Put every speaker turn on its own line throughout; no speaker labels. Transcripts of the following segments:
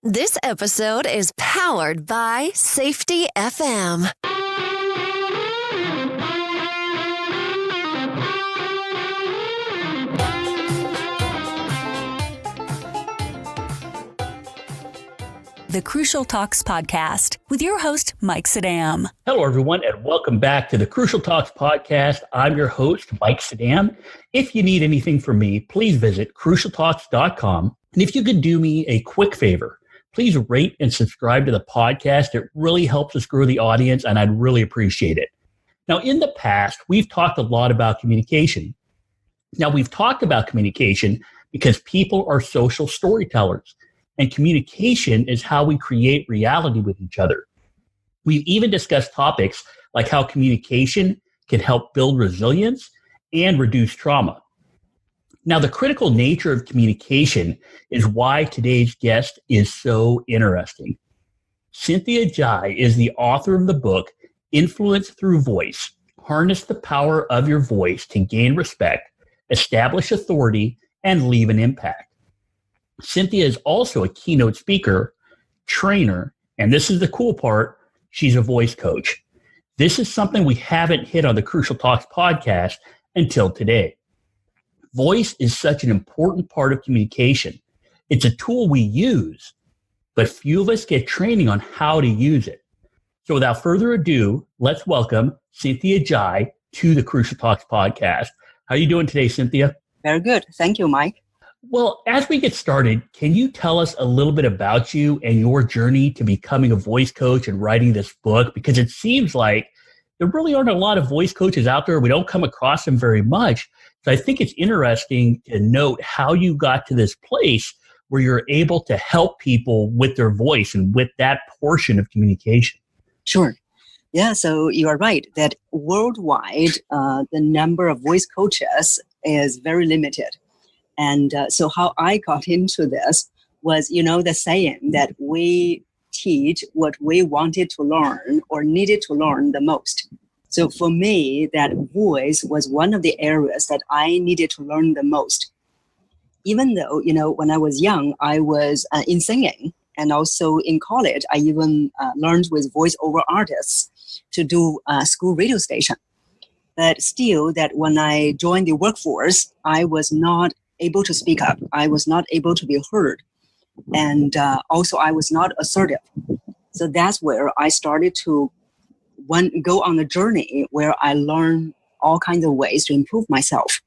This episode is powered by Safety FM.
The Crucial Talks podcast with your host, Mike Sedam.
Hello, everyone, and welcome back to the Crucial Talks podcast. I'm your host, Mike Sedam. If you need anything from me, please visit crucialtalks.com. And if you could do me a quick favor, please rate and subscribe to the podcast. It really helps us grow the audience, and I'd really appreciate it. Now, in the past, we've talked a lot about communication. Now, we've talked about communication because people are social storytellers, and communication is how we create reality with each other. We've even discussed topics like how communication can help build resilience and reduce trauma. Now, the critical nature of communication is why today's guest is so interesting. Cynthia Zhai is the author of the book, Influence Through Voice: Harness the Power of Your Voice to Gain Respect, Establish Authority, and Leave an Impact. Cynthia is also a keynote speaker, trainer, and this is the cool part, she's a voice coach. This is something we haven't hit on the Crucial Talks podcast until today. Voice is such an important part of communication. It's a tool we use, but few of us get training on how to use it. So without further ado, let's welcome Cynthia Zhai to the Crucial Talks podcast. How are you doing today, Cynthia?
Very good. Thank you, Mike.
Well, as we get started, can you tell us a little bit about you and your journey to becoming a voice coach and writing this book? Because it seems like there really aren't a lot of voice coaches out there. We don't come across them very much. So I think it's interesting to note how you got to this place where you're able to help people with their voice and with that portion of communication.
Sure. Yeah, so you are right that worldwide, the number of voice coaches is very limited. And so how I got into this was, the saying that we teach what we wanted to learn or needed to learn the most. So for me, that voice was one of the areas that I needed to learn the most. Even though, when I was young, I was in singing, and also in college, I even learned with voiceover artists to do a school radio station. But still, that when I joined the workforce, I was not able to speak up. I was not able to be heard. And also I was not assertive. So that's where I started to go on a journey where I learned all kinds of ways to improve myself.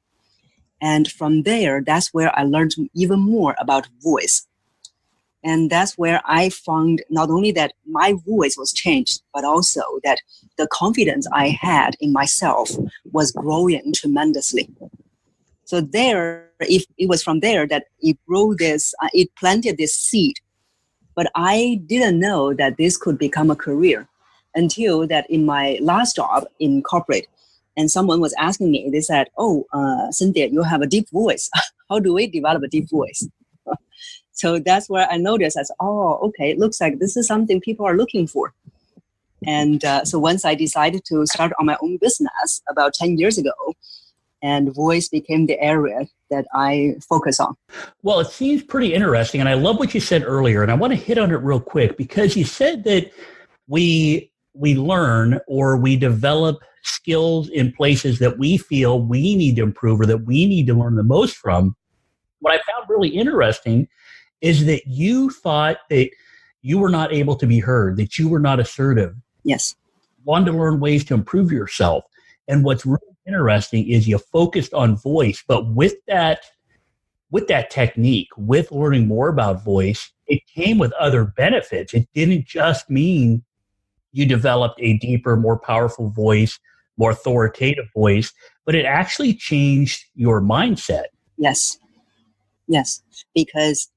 And from there, that's where I learned even more about voice. And that's where I found not only that my voice was changed, but also that the confidence I had in myself was growing tremendously. So there, if it was from there that it grew this, it planted this seed. But I didn't know that this could become a career until that in my last job in corporate, and someone was asking me, they said, Cynthia, you have a deep voice. How do we develop a deep voice? So that's where I noticed, okay, it looks like this is something people are looking for. And so once I decided to start on my own business about 10 years ago, and voice became the area that I focus on.
Well, it seems pretty interesting, and I love what you said earlier, and I want to hit on it real quick because you said that we learn or we develop skills in places that we feel we need to improve or that we need to learn the most from. What I found really interesting is that you thought that you were not able to be heard, that you were not assertive.
Yes.
Wanted to learn ways to improve yourself. And what's really interesting is you focused on voice, but with that technique, with learning more about voice, it came with other benefits. It didn't just mean you developed a deeper, more powerful voice, more authoritative voice, but it actually changed your mindset.
Yes. Because,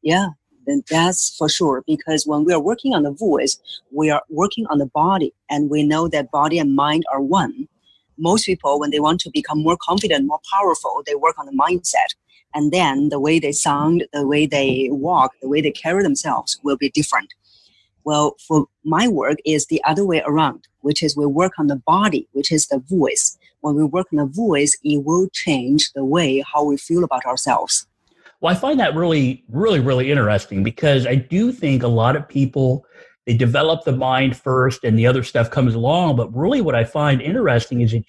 that's for sure. Because when we are working on the voice, we are working on the body, and we know that body and mind are one. Most people, when they want to become more confident, more powerful, they work on the mindset. And then the way they sound, the way they walk, the way they carry themselves will be different. Well, for my work is the other way around, which is we work on the body, which is the voice. When we work on the voice, it will change the way how we feel about ourselves.
Well, I find that really, really, really interesting because I do think a lot of people, they develop the mind first and the other stuff comes along. But really what I find interesting is that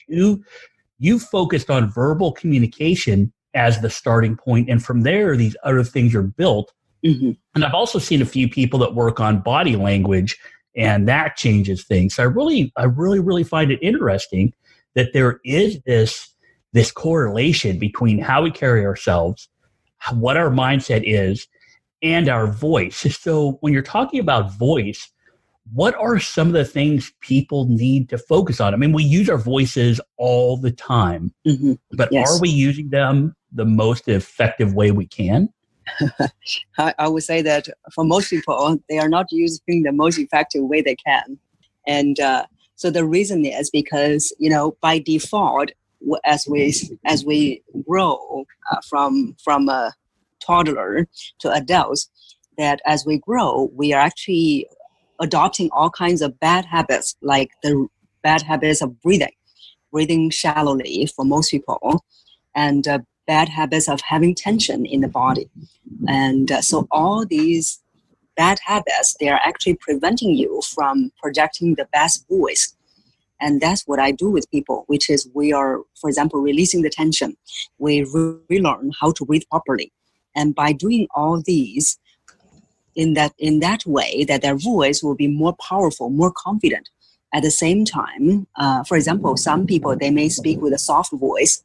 you focused on verbal communication as the starting point, and from there, these other things are built.
Mm-hmm.
And I've also seen a few people that work on body language, and that changes things. So I really find it interesting that there is this correlation between how we carry ourselves, what our mindset is, and our voice. So when you're talking about voice, what are some of the things people need to focus on? I mean, we use our voices all the time,
Mm-hmm.
but
Yes.
are we using them the most effective way we can?
I would say that for most people, they are not using the most effective way they can. And so the reason is because, by default, as we grow from a toddler to adults, that as we grow, we are actually adopting all kinds of bad habits, like the bad habits of breathing shallowly for most people, and bad habits of having tension in the body. And so all these bad habits, they are actually preventing you from projecting the best voice. And that's what I do with people, which is we are, for example, releasing the tension. We relearn how to breathe properly. And by doing all these in that way, that their voice will be more powerful, more confident. At the same time, for example, some people, they may speak with a soft voice,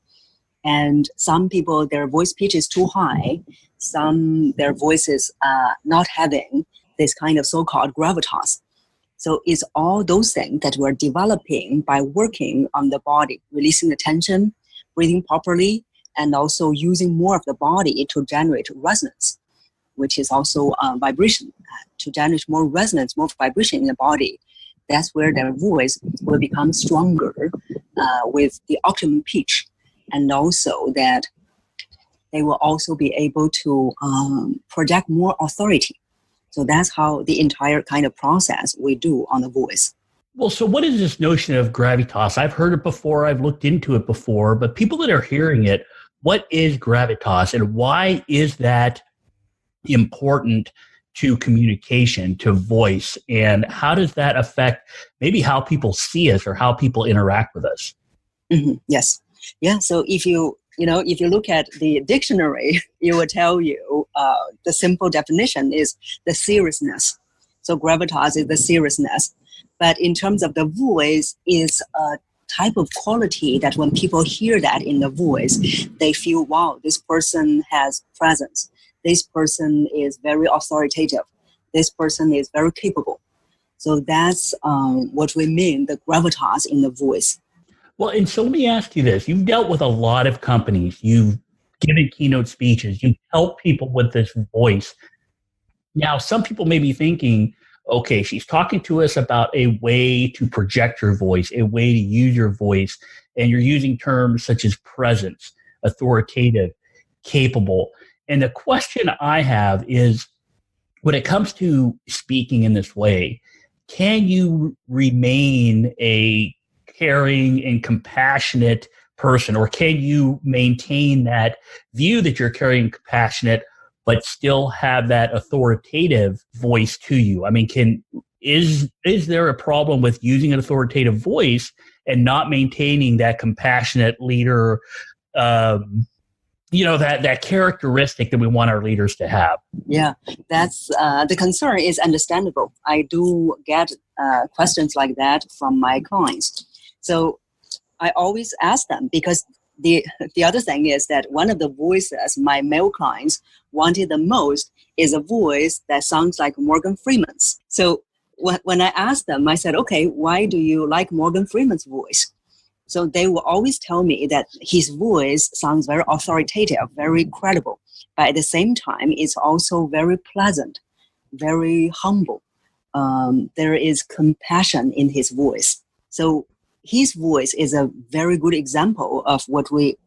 and some people, their voice pitch is too high. Some, their voices not having this kind of so-called gravitas. So it's all those things that we're developing by working on the body, releasing the tension, breathing properly, and also using more of the body to generate resonance, which is also vibration, to generate more resonance, more vibration in the body. That's where their voice will become stronger with the optimum pitch. And also that they will also be able to project more authority. So that's how the entire kind of process we do on the voice.
Well, so what is this notion of gravitas? I've heard it before, I've looked into it before, but people that are hearing it, what is gravitas and why is that important to communication, to voice, and how does that affect maybe how people see us or how people interact with us?
Mm-hmm. Yes. Yeah. So if you look at the dictionary, it will tell you the simple definition is the seriousness. So gravitas is the seriousness. But in terms of the voice, is a type of quality that when people hear that in the voice, they feel, wow, this person has presence. This person is very authoritative. This person is very capable. So that's what we mean, the gravitas in the voice.
Well, and so let me ask you this. You've dealt with a lot of companies. You've given keynote speeches. You've helped people with this voice. Now, some people may be thinking, okay, she's talking to us about a way to project your voice, a way to use your voice, and you're using terms such as presence, authoritative, capable. And the question I have is, when it comes to speaking in this way, can you remain a caring and compassionate person, or can you maintain that view that you're caring and compassionate, but still have that authoritative voice to you? I mean, is there a problem with using an authoritative voice and not maintaining that compassionate leader, that characteristic that we want our leaders to have?
Yeah, that's the concern is understandable. I do get questions like that from my clients. So I always ask them, because the other thing is that one of the voices my male clients wanted the most is a voice that sounds like Morgan Freeman's. So when I asked them, I said, okay, why do you like Morgan Freeman's voice? So they will always tell me that his voice sounds very authoritative, very credible, but at the same time, it's also very pleasant, very humble. There is compassion in his voice. So his voice is a very good example of what we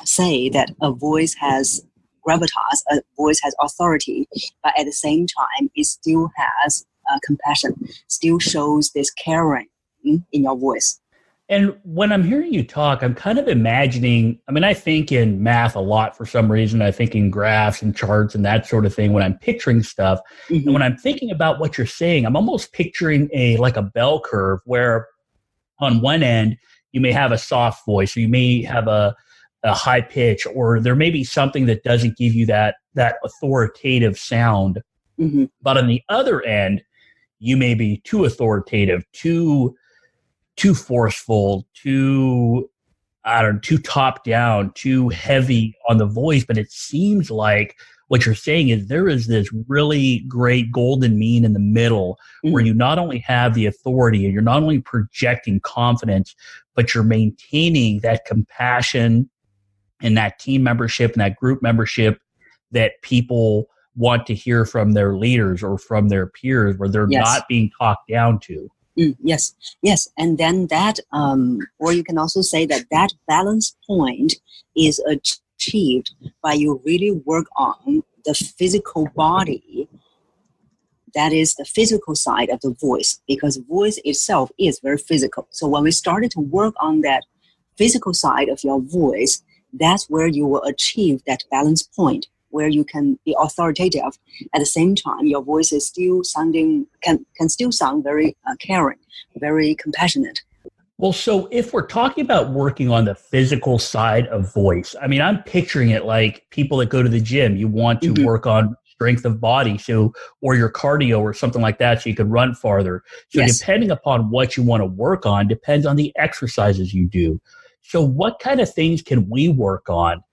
say, that a voice has gravitas, a voice has authority, but at the same time, it still has compassion, still shows this caring in your voice.
And when I'm hearing you talk, I'm kind of imagining, I mean, I think in math a lot for some reason. I think in graphs and charts and that sort of thing when I'm picturing stuff. And when I'm thinking about what you're saying, I'm almost picturing like a bell curve where on one end, you may have a soft voice, or you may have a high pitch, or there may be something that doesn't give you that authoritative sound. But on the other end, you may be too authoritative, too forceful, too top down, too heavy on the voice. But it seems like what you're saying is there is this really great golden mean in the middle where you not only have the authority and you're not only projecting confidence, but you're maintaining that compassion and that team membership and that group membership that people want to hear from their leaders or from their peers, where they're not being talked down to.
Yes. And then that, or you can also say that balance point is achieved by you really work on the physical body. That is the physical side of the voice, because voice itself is very physical. So when we started to work on that physical side of your voice, that's where you will achieve that balance point, where you can be authoritative. At the same time, your voice is still can still sound very caring, very compassionate.
Well, so if we're talking about working on the physical side of voice, I mean, I'm picturing it like people that go to the gym. You want to work on strength of body, or your cardio or something like that, so you can run farther. So depending upon what you want to work on depends on the exercises you do. So what kind of things can we work on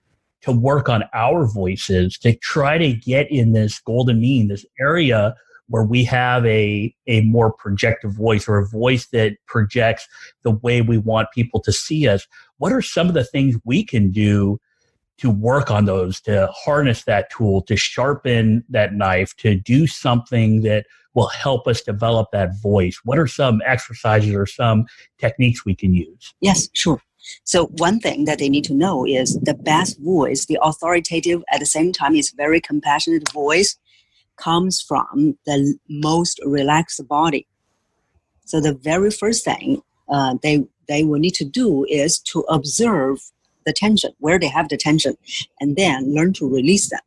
to work on our voices to try to get in this golden mean, this area where we have a more projective voice, or a voice that projects the way we want people to see us? What are some of the things we can do to work on those, to harness that tool, to sharpen that knife, to do something that will help us develop that voice? What are some exercises or some techniques we can use?
Yes, sure. So one thing that they need to know is the best voice, the authoritative, at the same time is very compassionate voice, comes from the most relaxed body. So the very first thing they will need to do is to observe the tension, where they have the tension, and then learn to release them.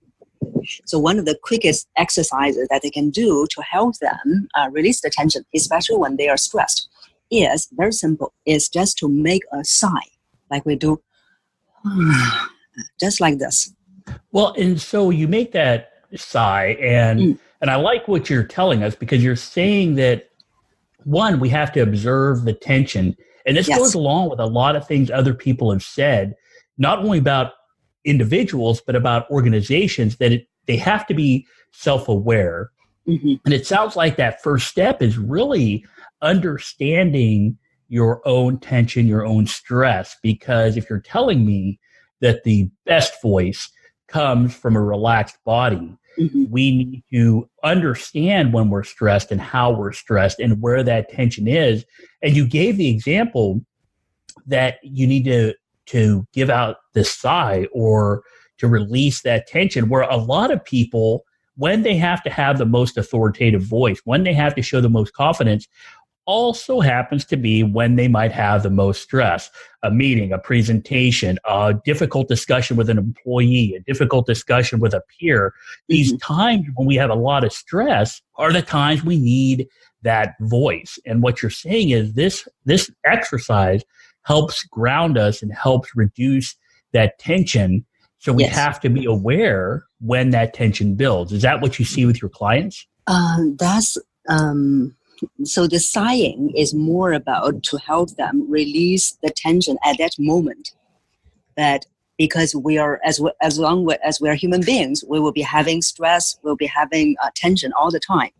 So one of the quickest exercises that they can do to help them release the tension, especially when they are stressed, is very simple. It's just to make a sigh, like we do, just like this.
Well, and so you make that sigh, and I like what you're telling us, because you're saying that, one, we have to observe the tension. And this goes along with a lot of things other people have said, not only about individuals, but about organizations, that they have to be self-aware. And it sounds like that first step is really understanding your own tension, your own stress. Because if you're telling me that the best voice comes from a relaxed body, we need to understand when we're stressed and how we're stressed and where that tension is. And you gave the example that you need to give out this sigh, or to release that tension, where a lot of people, when they have to have the most authoritative voice, when they have to show the most confidence, also happens to be when they might have the most stress. A meeting, a presentation, a difficult discussion with an employee, a difficult discussion with a peer. These times when we have a lot of stress are the times we need that voice. And what you're saying is this exercise helps ground us and helps reduce that tension. So we have to be aware when that tension builds. Is that what you see with your clients?
So the sighing is more about to help them release the tension at that moment. But because we are, as long as we are human beings, we will be having stress, we'll be having tension all the time.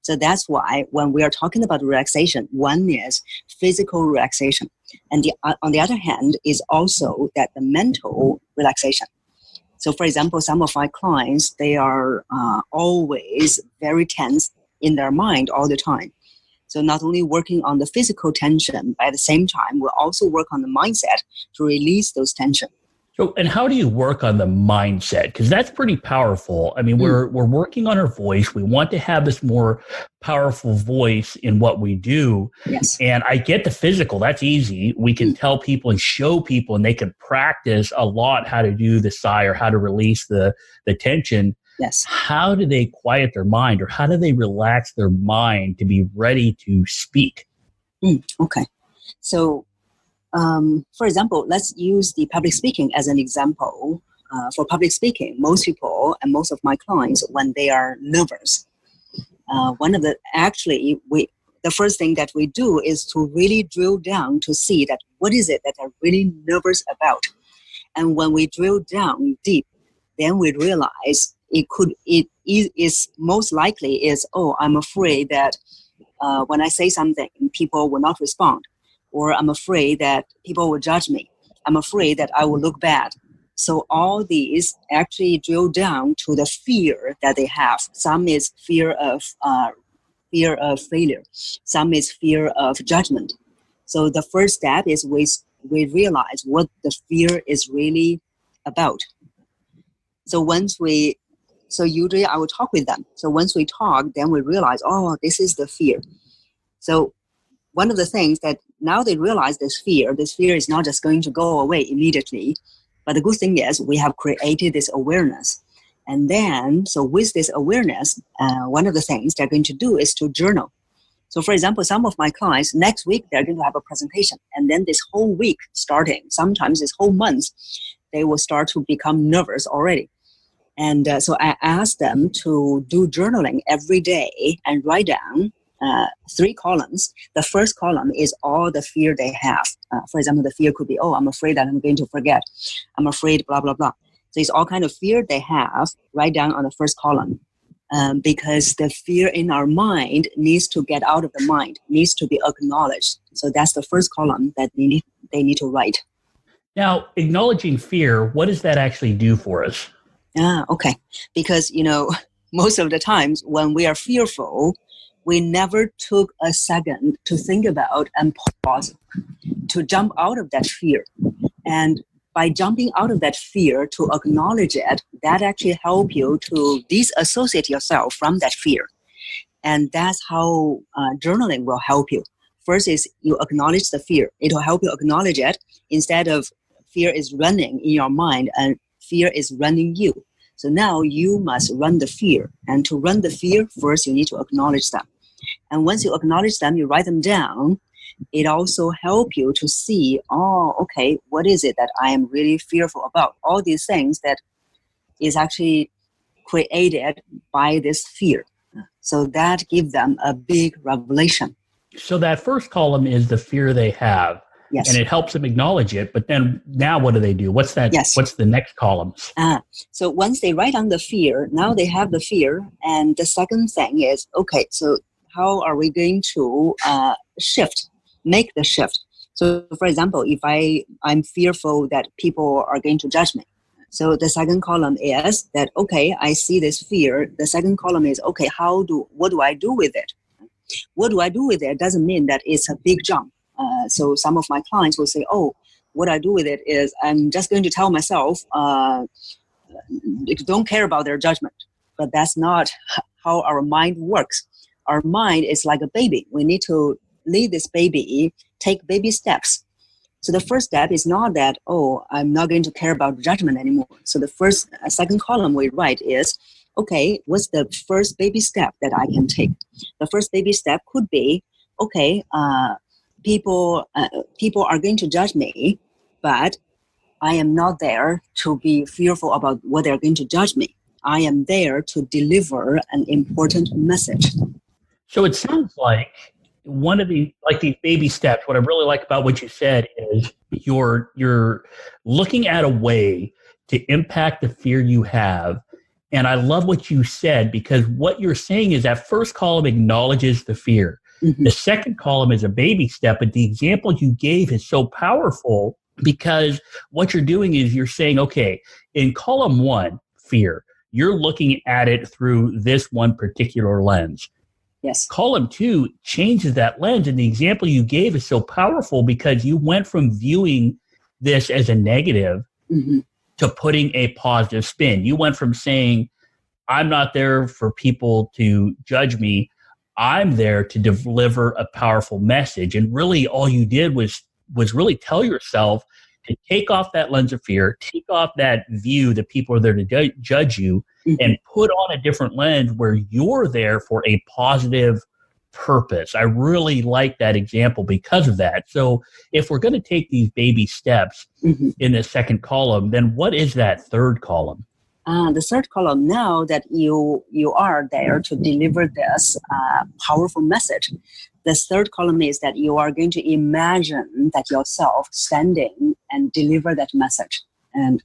So that's why when we are talking about relaxation, one is physical relaxation. And on the other hand is also that the mental relaxation. So for example, some of my clients, they are always very tense in their mind all the time. So not only working on the physical tension, but at the same time, we'll also work on the mindset to release those tensions.
So, and how do you work on the mindset? Because that's pretty powerful. I mean, we're working on our voice. We want to have this more powerful voice in what we do.
Yes.
And I get the physical. That's easy. We can tell people and show people, and they can practice a lot how to do the sigh or how to release the tension.
Yes.
How do they quiet their mind, or how do they relax their mind to be ready to speak?
Okay. So, for example, let's use the public speaking as an example. For public speaking, most people and most of my clients, when they are nervous, the first thing that we do is to really drill down to see that what is it that they're really nervous about. And when we drill down deep, then we realize it is most likely is, I'm afraid that when I say something, people will not respond. Or I'm afraid that people will judge me. I'm afraid that I will look bad. So all these actually drill down to the fear that they have. Some is fear of failure. Some is fear of judgment. So the first step is we realize what the fear is really about. So usually I will talk with them. So once we talk, then we realize, this is the fear. So one of the things that now they realize this fear is not just going to go away immediately. But the good thing is we have created this awareness. And then, so with this awareness, one of the things they're going to do is to journal. So for example, some of my clients, next week, they're going to have a presentation. And then this whole week starting, sometimes this whole month, they will start to become nervous already. And so I asked them to do journaling every day and write down 3 columns. The first column is all the fear they have. For example, the fear could be, I'm afraid that I'm going to forget. I'm afraid, blah, blah, blah. So it's all kind of fear they have, write down on the first column. Because the fear in our mind needs to get out of the mind, needs to be acknowledged. So that's the first column that they need to write.
Now, acknowledging fear, what does that actually do for us?
Okay. Because, most of the times when we are fearful, we never took a second to think about and pause to jump out of that fear. And by jumping out of that fear to acknowledge it, that actually help you to disassociate yourself from that fear. And that's how journaling will help you. First is you acknowledge the fear. It will help you acknowledge it instead of fear is running in your mind and fear is running you. So now you must run the fear. And to run the fear, first you need to acknowledge them. And once you acknowledge them, you write them down. It also helps you to see, okay, what is it that I am really fearful about? All these things that is actually created by this fear. So that gives them a big revelation.
So that first column is the fear they have.
Yes.
And it helps them acknowledge it. But then now what do? What's that?
Yes.
What's the next columns?
So once they write down the fear, now they have the fear. And the second thing is, okay, so how are we going to make the shift? So for example, if I'm fearful that people are going to judge me. So the second column is that, okay, I see this fear. The second column is, okay, what do I do with it? What do I do with it doesn't mean that it's a big jump. So some of my clients will say, what I do with it is I'm just going to tell myself, don't care about their judgment. But that's not how our mind works. Our mind is like a baby. We need to lead this baby, take baby steps. So the first step is not that, I'm not going to care about judgment anymore. So the second column we write is, okay, what's the first baby step that I can take? The first baby step could be, okay, people are going to judge me, but I am not there to be fearful about what they're going to judge me. I am there to deliver an important message.
So it sounds like one of these baby steps, what I really like about what you said is you're looking at a way to impact the fear you have. And I love what you said, because what you're saying is that first column acknowledges the fear. Mm-hmm. The second column is a baby step, but the example you gave is so powerful because what you're doing is you're saying, okay, in column 1, fear, you're looking at it through this one particular lens.
Yes.
Column 2 changes that lens. And the example you gave is so powerful because you went from viewing this as a negative
mm-hmm.
to putting a positive spin. You went from saying, I'm not there for people to judge me. I'm there to deliver a powerful message. And really all you did was really tell yourself to take off that lens of fear, take off that view that people are there to judge you, and put on a different lens where you're there for a positive purpose. I really like that example because of that. So if we're going to take these baby steps in the second column, then what is that third column?
The third column, now that you are there to deliver this powerful message, the third column is that you are going to imagine that yourself standing and deliver that message. And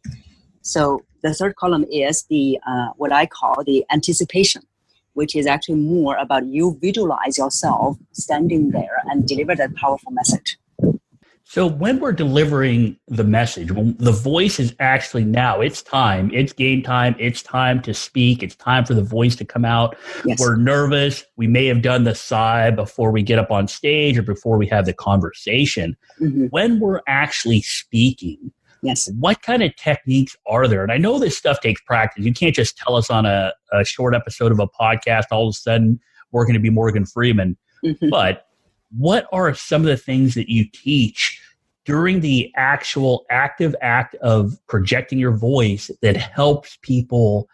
so the third column is the what I call the anticipation, which is actually more about you visualize yourself standing there and deliver that powerful message.
So when we're delivering the message, when the voice is actually now, it's time, it's game time, it's time to speak, it's time for the voice to come out. Yes. We're nervous. We may have done the sigh before we get up on stage or before we have the conversation. When we're actually speaking,
yes,
what kind of techniques are there? And I know this stuff takes practice. You can't just tell us on a short episode of a podcast, all of a sudden we're going to be Morgan Freeman. But what are some of the things that you teach during the actual active act of projecting your voice that helps people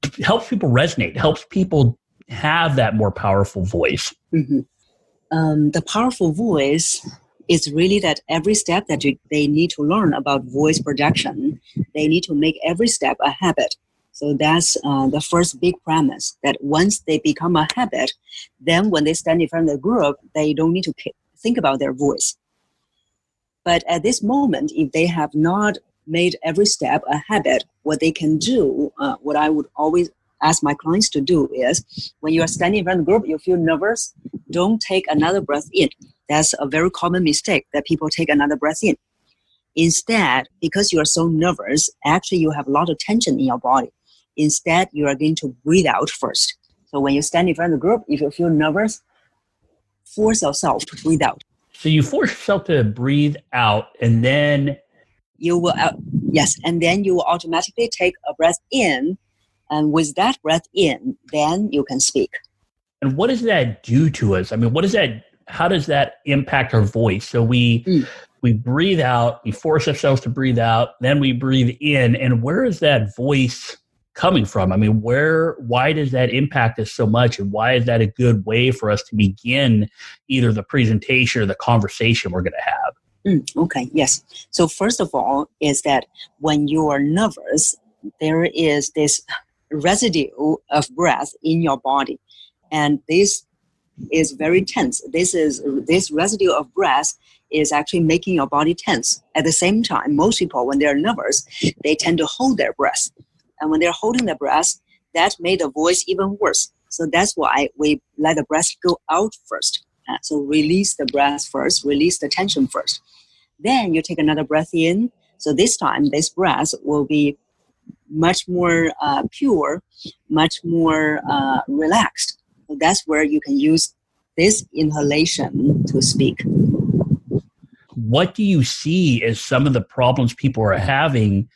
resonate, helps people have that more powerful voice?
The powerful voice is really that every step that they need to learn about voice projection, they need to make every step a habit. So that's the first big premise, that once they become a habit, then when they stand in front of the group, they don't need to think about their voice. But at this moment, if they have not made every step a habit, what they can do, what I would always ask my clients to do is, when you are standing in front of the group, you feel nervous, don't take another breath in. That's a very common mistake, that people take another breath in. Instead, because you are so nervous, actually you have a lot of tension in your body. Instead, you are going to breathe out first. So when you stand in front of the group, if you feel nervous, force yourself to breathe out.
So you force yourself to breathe out, and then
you will, and then you will automatically take a breath in, and with that breath in, then you can speak.
And what does that do to us? I mean, how does that impact our voice? So we breathe out, we force ourselves to breathe out, then we breathe in, and where is that voice coming from? I mean, why does that impact us so much? And why is that a good way for us to begin either the presentation or the conversation we're going to have?
Okay, yes. So first of all is that when you are nervous, there is this residue of breath in your body. And this is very tense. This residue of breath is actually making your body tense. At the same time, most people, when they're nervous, they tend to hold their breath. And when they're holding the breath, that made the voice even worse. So that's why we let the breath go out first. So release the breath first, release the tension first. Then you take another breath in. So this time, this breath will be much more pure, much more relaxed. So that's where you can use this inhalation to speak.
What do you see as some of the problems people are having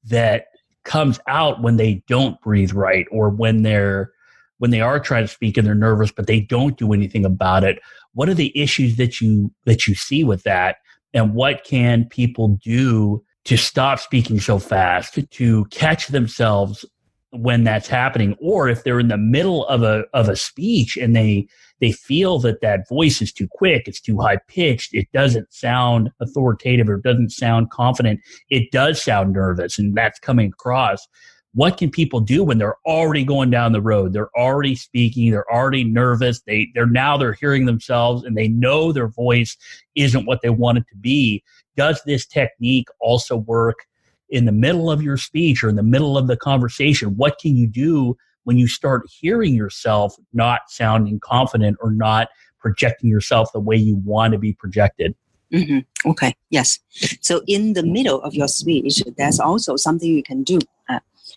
that comes out when they don't breathe right, or when they are trying to speak and they're nervous but they don't do anything about it? What are the issues that you see with that, and what can people do to stop speaking so fast, to catch themselves when that's happening? Or if they're in the middle of a speech and they feel that voice is too quick, it's too high pitched, it doesn't sound authoritative or doesn't sound confident, it does sound nervous, and that's coming across. What can people do when they're already going down the road? They're already speaking, they're already nervous, they're hearing themselves, and they know their voice isn't what they want it to be. Does this technique also work in the middle of your speech or in the middle of the conversation? What can you do when you start hearing yourself not sounding confident or not projecting yourself the way you want to be projected?
Okay, yes. So in the middle of your speech, there's also something you can do.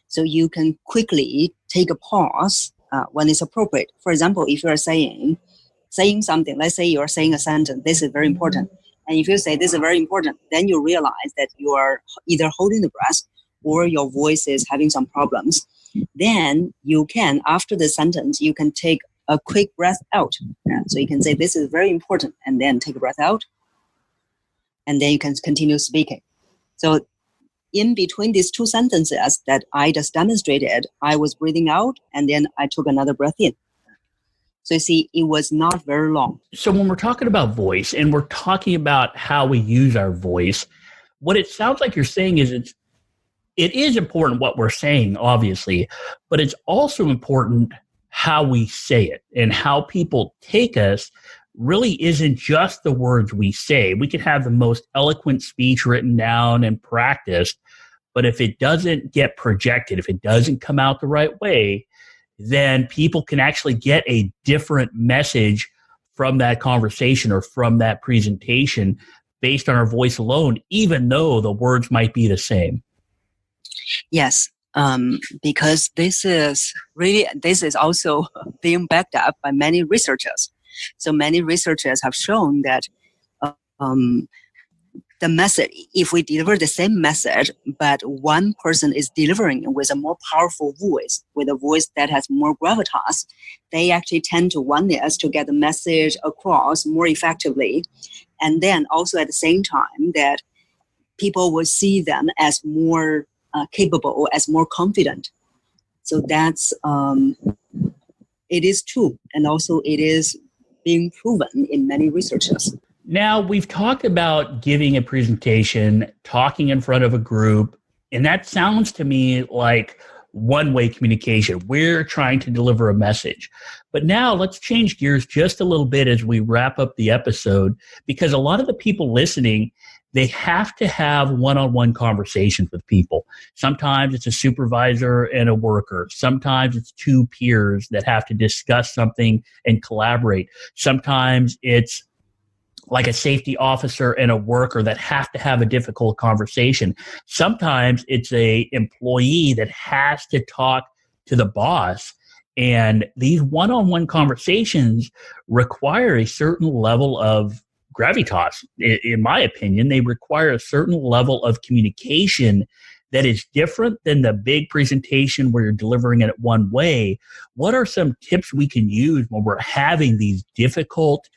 So you can quickly take a pause when it's appropriate. For example, if you're saying something, let's say you're saying a sentence, this is very important. And if you say this is very important, then you realize that you are either holding the breath or your voice is having some problems, then you can, after the sentence, you can take a quick breath out. So you can say, this is very important, and then take a breath out, and then you can continue speaking. So in between these two sentences that I just demonstrated, I was breathing out, and then I took another breath in. So you see, it was not very long.
So when we're talking about voice and we're talking about how we use our voice, what it sounds like you're saying is it is important what we're saying, obviously, but it's also important how we say it, and how people take us really isn't just the words we say. We could have the most eloquent speech written down and practiced, but if it doesn't get projected, if it doesn't come out the right way, then people can actually get a different message from that conversation or from that presentation based on our voice alone, even though the words might be the same.
Yes, because this is also being backed up by many researchers. So many researchers have shown that the message, if we deliver the same message, but one person is delivering it with a more powerful voice, with a voice that has more gravitas, they actually tend to oneness to get the message across more effectively. And then also at the same time that people will see them as more capable, as more confident. So that's, it is true. And also it is being proven in many researches.
Now, we've talked about giving a presentation, talking in front of a group, and that sounds to me like one-way communication. We're trying to deliver a message. But now let's change gears just a little bit as we wrap up the episode, because a lot of the people listening, they have to have one-on-one conversations with people. Sometimes it's a supervisor and a worker. Sometimes it's two peers that have to discuss something and collaborate. Sometimes it's like a safety officer and a worker that have to have a difficult conversation. Sometimes it's a employee that has to talk to the boss. And these one-on-one conversations require a certain level of gravitas. In my opinion, they require a certain level of communication that is different than the big presentation where you're delivering it one way. What are some tips we can use when we're having these difficult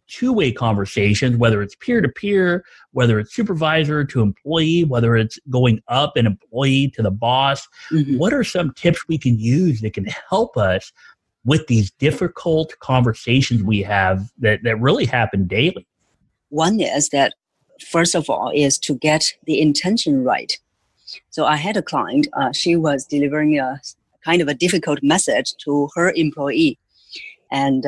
two-way conversations, whether it's peer-to-peer, whether it's supervisor to employee, whether it's going up an employee to the boss? Mm-hmm. What are some tips we can use that can help us with these difficult conversations we have that really happen daily?
One is that, first of all, is to get the intention right. So I had a client, she was delivering a kind of a difficult message to her employee. And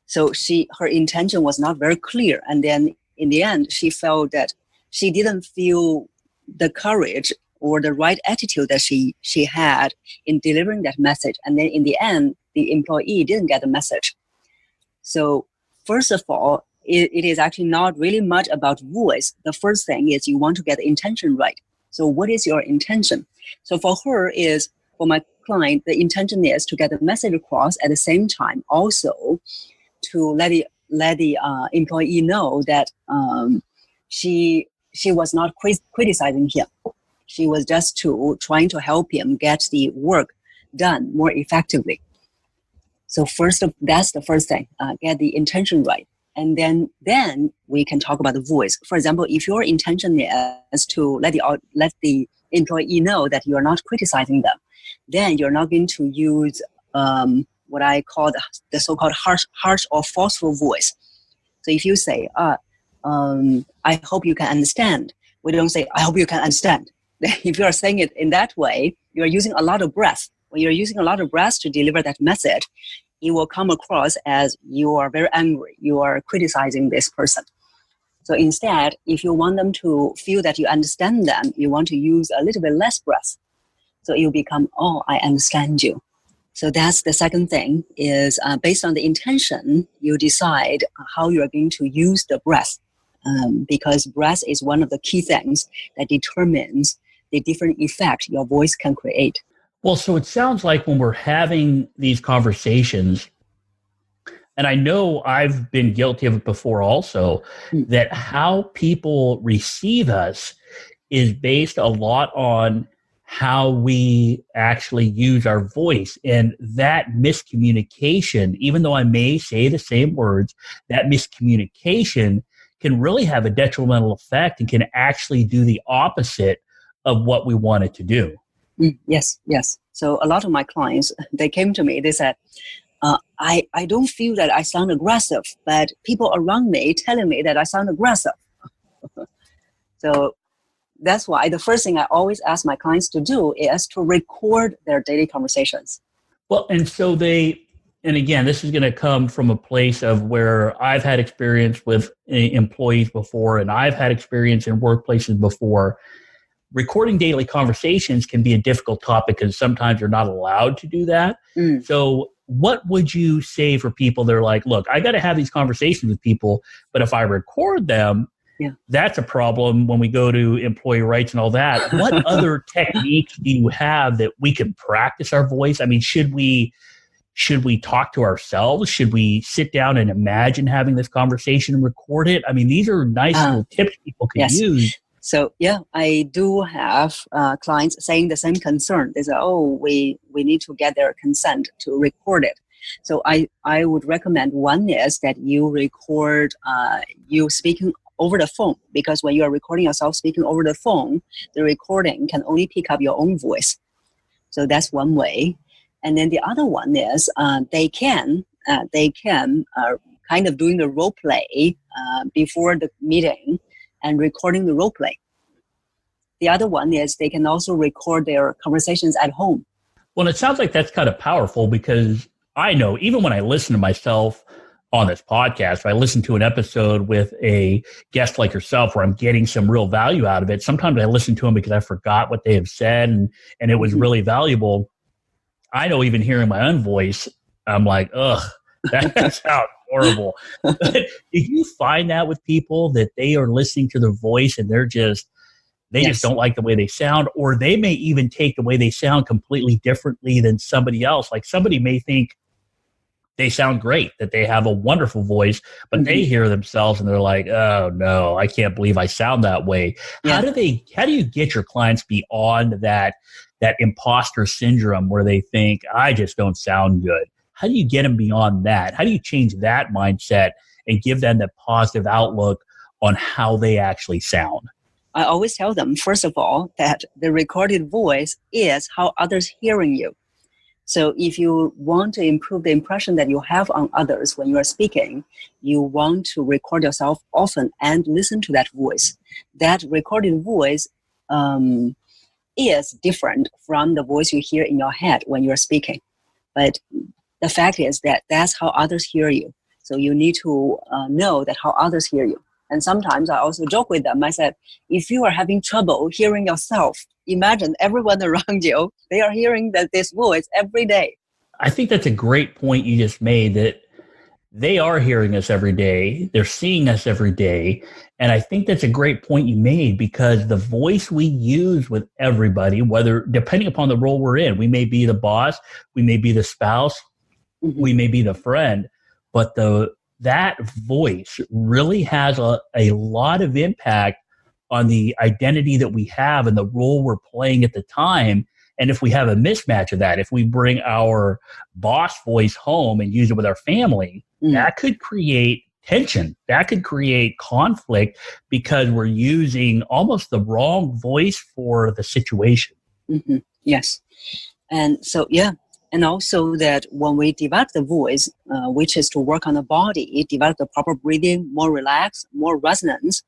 so her intention was not very clear. And then in the end, she felt that she didn't feel the courage or the right attitude that she had in delivering that message. And then in the end, the employee didn't get the message. So first of all, it is actually not really much about voice. The first thing is you want to get the intention right. So what is your intention? So for my client, the intention is to get the message across at the same time, also to let the employee know that she was not criticizing him. She was just trying to help him get the work done more effectively. So that's the first thing, get the intention right. And then we can talk about the voice. For example, if your intention is to let the employee know that you are not criticizing them, then you're not going to use what I call the so-called harsh or forceful voice. So if you say, I hope you can understand, we don't say, I hope you can understand. If you are saying it in that way, you are using a lot of breath. When you're using a lot of breath to deliver that message, it will come across as you are very angry. You are criticizing this person. So instead, if you want them to feel that you understand them, you want to use a little bit less breath. So it will become, oh, I understand you. So that's the second thing is based on the intention, you decide how you are going to use the breath. Because breath is one of the key things that determines the different effect your voice can create.
Well, so it sounds like when we're having these conversations, and I know I've been guilty of it before also, that how people receive us is based a lot on how we actually use our voice. And that miscommunication, even though I may say the same words, that miscommunication can really have a detrimental effect and can actually do the opposite of what we want it to do.
Yes. So a lot of my clients, they came to me, they said, I don't feel that I sound aggressive, but people around me telling me that I sound aggressive. So that's why the first thing I always ask my clients to do is to record their daily conversations.
Well, and again, this is going to come from a place of where I've had experience with employees before, and I've had experience in workplaces before. Recording daily conversations can be a difficult topic because sometimes you're not allowed to do that. So what would you say for people that are like, look, I got to have these conversations with people, but if I record them, that's a problem when we go to employee rights and all that. What other techniques do you have that we can practice our voice? I mean, should we talk to ourselves? Should we sit down and imagine having this conversation and record it? I mean, these are nice little tips people can use.
So, I do have clients saying the same concern. They say, we need to get their consent to record it. So I would recommend, one is that you record you speaking over the phone, because when you are recording yourself speaking over the phone, the recording can only pick up your own voice. So that's one way. And then the other one is they can kind of doing the role play before the meeting and recording the role play. The other one is they can also record their conversations at home.
Well, it sounds like that's kind of powerful, because I know even when I listen to myself on this podcast, if I listen to an episode with a guest like yourself where I'm getting some real value out of it, sometimes I listen to them because I forgot what they have said and it was really valuable. I know even hearing my own voice, I'm like, ugh, that sounds horrible. But do you find that with people that they are listening to their voice and they just don't like the way they sound, or they may even take the way they sound completely differently than somebody else? Like somebody may think they sound great, that they have a wonderful voice, but they hear themselves and they're like, oh no, I can't believe I sound that way. How do you get your clients beyond that imposter syndrome where they think, I just don't sound good? How do you get them beyond that? How do you change that mindset and give them the positive outlook on how they actually sound?
I always tell them, first of all, that the recorded voice is how others hearing you. So if you want to improve the impression that you have on others when you are speaking, you want to record yourself often and listen to that voice. That recorded voice is different from the voice you hear in your head when you are speaking. But the fact is that that's how others hear you. So you need to know that how others hear you. And sometimes I also joke with them. I said, if you are having trouble hearing yourself, imagine everyone around you, they are hearing this voice every day.
I think that's a great point you just made, that they are hearing us every day. They're seeing us every day. And I think that's a great point you made, because the voice we use with everybody, whether depending upon the role we're in, we may be the boss, we may be the spouse, we may be the friend, but that voice really has a lot of impact on the identity that we have and the role we're playing at the time. And if we have a mismatch of that, if we bring our boss voice home and use it with our family, that could create tension. That could create conflict because we're using almost the wrong voice for the situation.
Yes. And so, and also that when we develop the voice, which is to work on the body, develop the proper breathing, more relaxed, more resonance.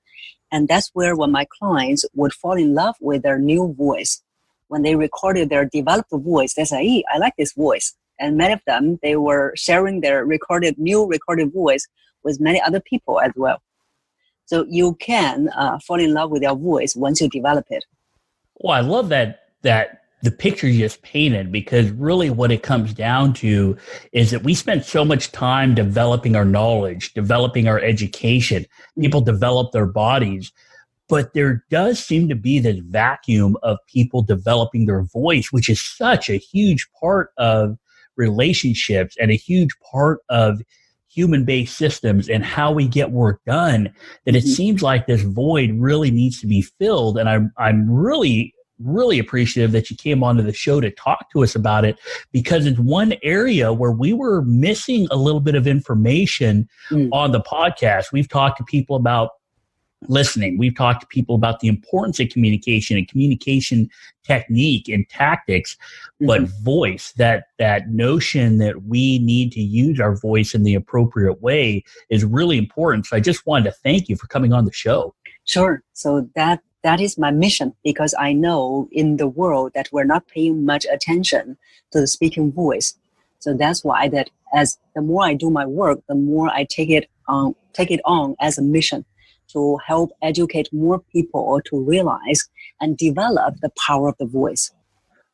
And that's where when my clients would fall in love with their new voice. When they recorded their developed voice, they say, hey, I like this voice. And many of them, they were sharing their new recorded voice with many other people as well. So you can fall in love with your voice once you develop it.
Well, I love that the picture you just painted, because really what it comes down to is that we spend so much time developing our knowledge, developing our education. People develop their bodies, but there does seem to be this vacuum of people developing their voice, which is such a huge part of relationships and a huge part of human-based systems and how we get work done, that it seems like this void really needs to be filled. And I'm really really appreciative that you came onto the show to talk to us about it, because it's one area where we were missing a little bit of information on the podcast. We've talked to people about listening. We've talked to people about the importance of communication and communication technique and tactics, but voice, that notion that we need to use our voice in the appropriate way is really important. So I just wanted to thank you for coming on the show.
Sure. So that is my mission, because I know in the world that we're not paying much attention to the speaking voice. So that's why that as the more I do my work, the more I take it on as a mission to help educate more people to realize and develop the power of the voice.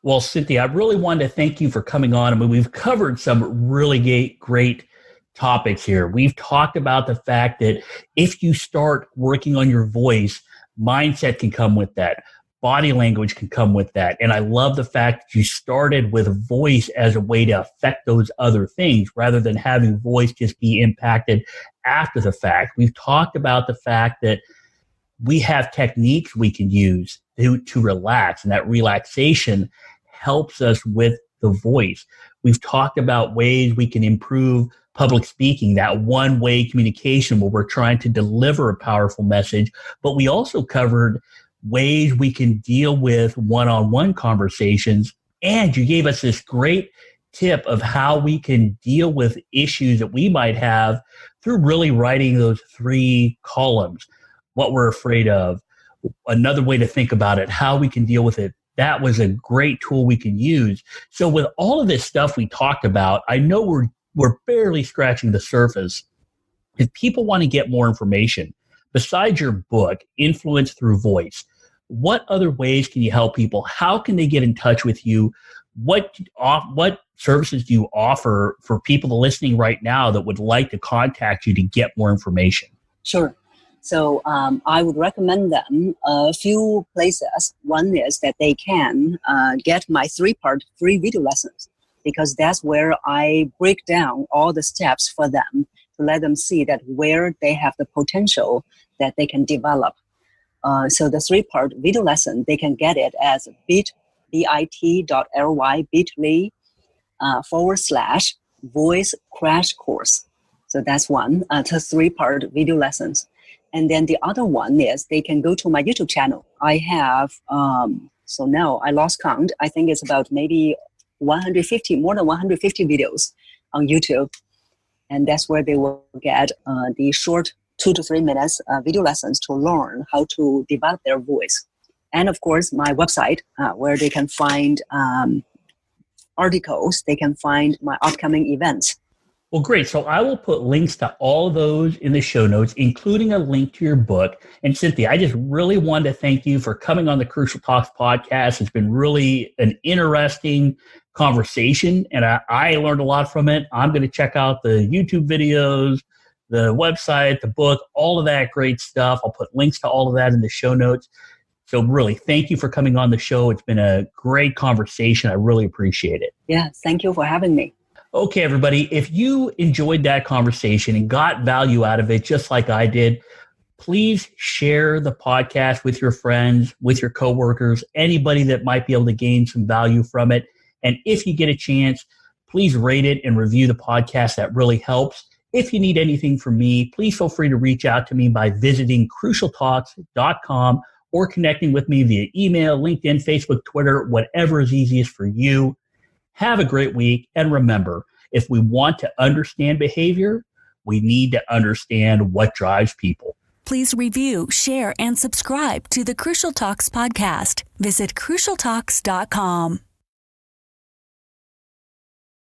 Well, Cynthia, I really wanted to thank you for coming on. I mean, we've covered some really great topics here. We've talked about the fact that if you start working on your voice, mindset can come with that. Body language can come with that. And I love the fact that you started with voice as a way to affect those other things rather than having voice just be impacted after the fact. We've talked about the fact that we have techniques we can use to relax, and that relaxation helps us with the voice. We've talked about ways we can improve public speaking, that one-way communication where we're trying to deliver a powerful message, but we also covered ways we can deal with one-on-one conversations. And you gave us this great tip of how we can deal with issues that we might have through really writing those 3 columns: what we're afraid of, another way to think about it, how we can deal with it. That was a great tool we can use. So with all of this stuff we talked about, I know we're barely scratching the surface. If people want to get more information, besides your book, Influence Through Voice, what other ways can you help people? How can they get in touch with you? What services do you offer for people listening right now that would like to contact you to get more information?
Sure. So I would recommend them a few places. One is that they can get my 3-part free video lessons, because that's where I break down all the steps for them to let them see that where they have the potential that they can develop. So the 3-part video lesson, they can get it as bit.ly/voice crash course. So that's one, the 3-part video lessons. And then the other one is they can go to my YouTube channel. I have, so now I lost count. I think it's about maybe more than 150 videos on YouTube. And that's where they will get the short 2 to 3 minutes video lessons to learn how to develop their voice. And of course, my website where they can find articles, they can find my upcoming events.
Well, great. So I will put links to all of those in the show notes, including a link to your book. And Cynthia, I just really wanted to thank you for coming on the Crucial Talks podcast. It's been really an interesting conversation, and I learned a lot from it. I'm going to check out the YouTube videos, the website, the book, all of that great stuff. I'll put links to all of that in the show notes. So really, thank you for coming on the show. It's been a great conversation. I really appreciate it.
Yeah, thank you for having me.
Okay, everybody, if you enjoyed that conversation and got value out of it, just like I did, please share the podcast with your friends, with your coworkers, anybody that might be able to gain some value from it. And if you get a chance, please rate it and review the podcast. That really helps. If you need anything from me, please feel free to reach out to me by visiting crucialtalks.com or connecting with me via email, LinkedIn, Facebook, Twitter, whatever is easiest for you. Have a great week. And remember, if we want to understand behavior, we need to understand what drives people.
Please review, share, and subscribe to the Crucial Talks podcast. Visit crucialtalks.com.